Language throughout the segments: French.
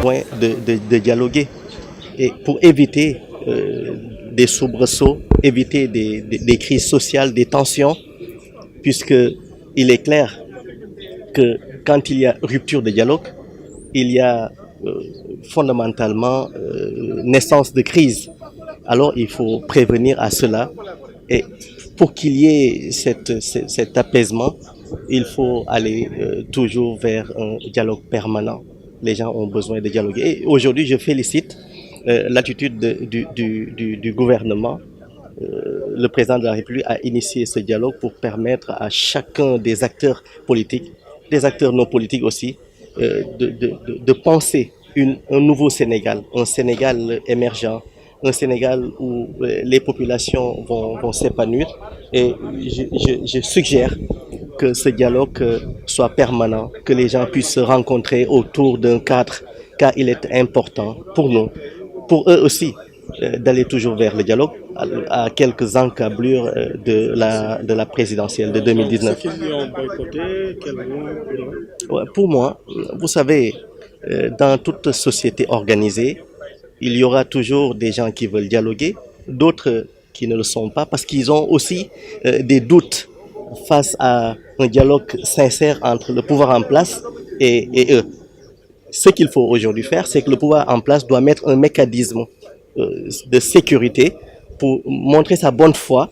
besoin de dialoguer et pour éviter des soubresauts, éviter des crises sociales, des tensions, puisque il est clair que quand il y a rupture de dialogue, il y a fondamentalement naissance de crise. Alors il faut prévenir à cela et pour qu'il y ait cet apaisement, il faut aller toujours vers un dialogue permanent. Les gens ont besoin de dialoguer. Et aujourd'hui, je félicite l'attitude du gouvernement. Le président de la République a initié ce dialogue pour permettre à chacun des acteurs politiques, des acteurs non politiques aussi, de penser un nouveau Sénégal, un Sénégal émergent, un Sénégal où les populations vont s'épanouir. Et je suggère que ce dialogue soit permanent, que les gens puissent se rencontrer autour d'un cadre, car il est important pour nous, pour eux aussi, d'aller toujours vers le dialogue, à quelques encablures de la présidentielle de 2019. Ceux qui ont boycotté, quel mot Ouais, pour moi, vous savez, dans toute société organisée, il y aura toujours des gens qui veulent dialoguer, d'autres qui ne le sont pas parce qu'ils ont aussi des doutes face à un dialogue sincère entre le pouvoir en place et eux. Ce qu'il faut aujourd'hui faire, c'est que le pouvoir en place doit mettre un mécanisme de sécurité pour montrer sa bonne foi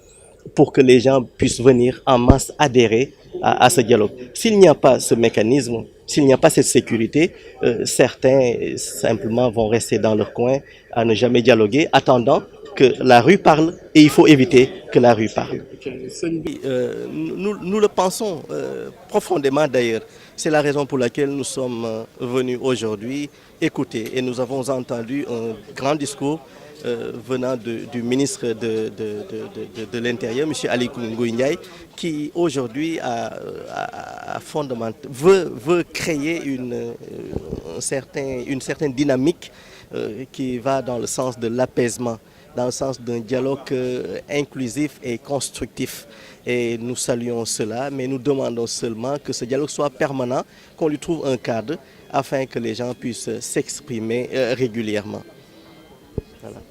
pour que les gens puissent venir en masse adhérer à ce dialogue. S'il n'y a pas ce mécanisme, s'il n'y a pas cette sécurité, certains simplement vont rester dans leur coin à ne jamais dialoguer, attendant que la rue parle et il faut éviter que la rue parle. Nous le pensons profondément d'ailleurs. C'est la raison pour laquelle nous sommes venus aujourd'hui écouter et nous avons entendu un grand discours venant du ministre de l'Intérieur, M. Ali Ngouille, qui aujourd'hui veut créer une certaine dynamique qui va dans le sens de l'apaisement, dans le sens d'un dialogue inclusif et constructif. Et nous saluons cela, mais nous demandons seulement que ce dialogue soit permanent, qu'on lui trouve un cadre afin que les gens puissent s'exprimer régulièrement. Voilà.